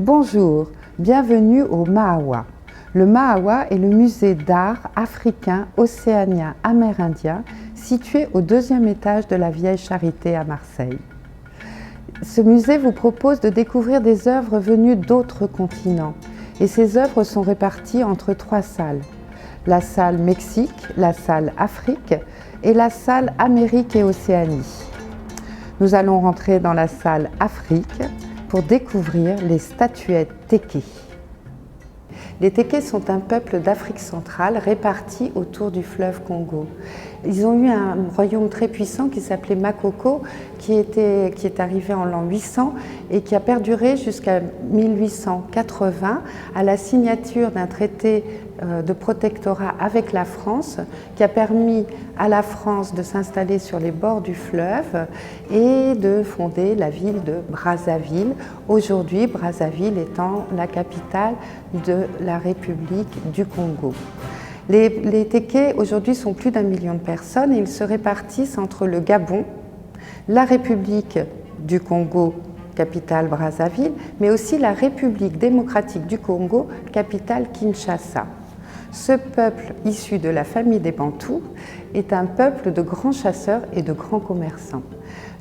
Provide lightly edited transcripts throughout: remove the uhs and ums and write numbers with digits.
Bonjour, bienvenue au Mahawa. Le Mahawa est le musée d'art africain, océanien, amérindien situé au 2e étage de la Vieille Charité à Marseille. Ce musée vous propose de découvrir des œuvres venues d'autres continents et ces œuvres sont réparties entre 3 salles. La salle Mexique, la salle Afrique et la salle Amérique et Océanie. Nous allons rentrer dans la salle Afrique pour découvrir les statuettes Téké. Les Téké sont un peuple d'Afrique centrale réparti autour du fleuve Congo. Ils ont eu un royaume très puissant qui s'appelait Makoko, qui est arrivé en l'an 800 et qui a perduré jusqu'à 1880 à la signature d'un traité de protectorat avec la France qui a permis à la France de s'installer sur les bords du fleuve et de fonder la ville de Brazzaville. Aujourd'hui, Brazzaville étant la capitale de la République du Congo. Les Téké aujourd'hui sont plus d'1 million de personnes et ils se répartissent entre le Gabon, la République du Congo, capitale Brazzaville, mais aussi la République démocratique du Congo, capitale Kinshasa. Ce peuple issu de la famille des Bantous est un peuple de grands chasseurs et de grands commerçants.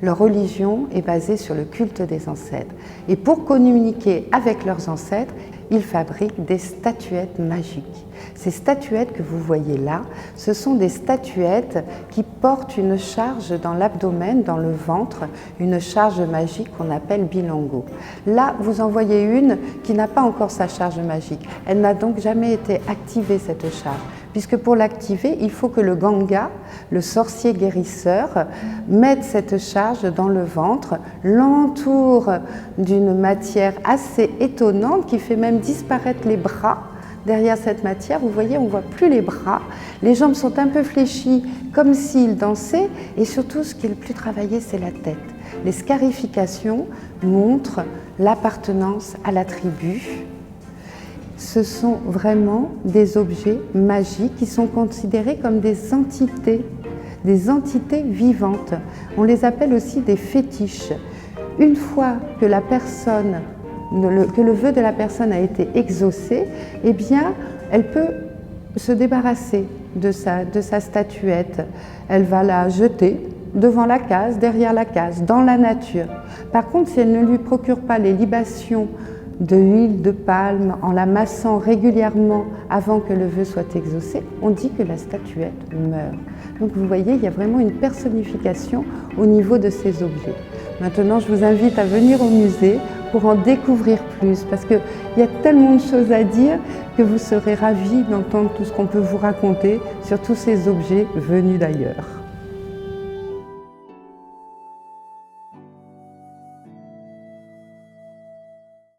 Leur religion est basée sur le culte des ancêtres. Et pour communiquer avec leurs ancêtres, ils fabriquent des statuettes magiques. Ces statuettes que vous voyez là, ce sont des statuettes qui portent une charge dans l'abdomen, dans le ventre, une charge magique qu'on appelle bilango. Là, vous en voyez une qui n'a pas encore sa charge magique. Elle n'a donc jamais été activée, cette charge. Puisque pour l'activer, il faut que le ganga, le sorcier guérisseur, mette cette charge dans le ventre, l'entoure d'une matière assez étonnante qui fait même disparaître les bras. Derrière cette matière, vous voyez, on ne voit plus les bras, les jambes sont un peu fléchies comme s'ils dansaient et surtout ce qui est le plus travaillé, c'est la tête. Les scarifications montrent l'appartenance à la tribu. Ce sont vraiment des objets magiques qui sont considérés comme des entités vivantes. On les appelle aussi des fétiches. Une fois que le vœu de la personne a été exaucé, eh bien, elle peut se débarrasser de sa statuette. Elle va la jeter devant la case, derrière la case, dans la nature. Par contre, si elle ne lui procure pas les libations de huile de palme en la massant régulièrement avant que le vœu soit exaucé, on dit que la statuette meurt. Donc vous voyez, il y a vraiment une personnification au niveau de ces objets. Maintenant, je vous invite à venir au musée pour en découvrir plus, parce qu'il y a tellement de choses à dire que vous serez ravis d'entendre tout ce qu'on peut vous raconter sur tous ces objets venus d'ailleurs.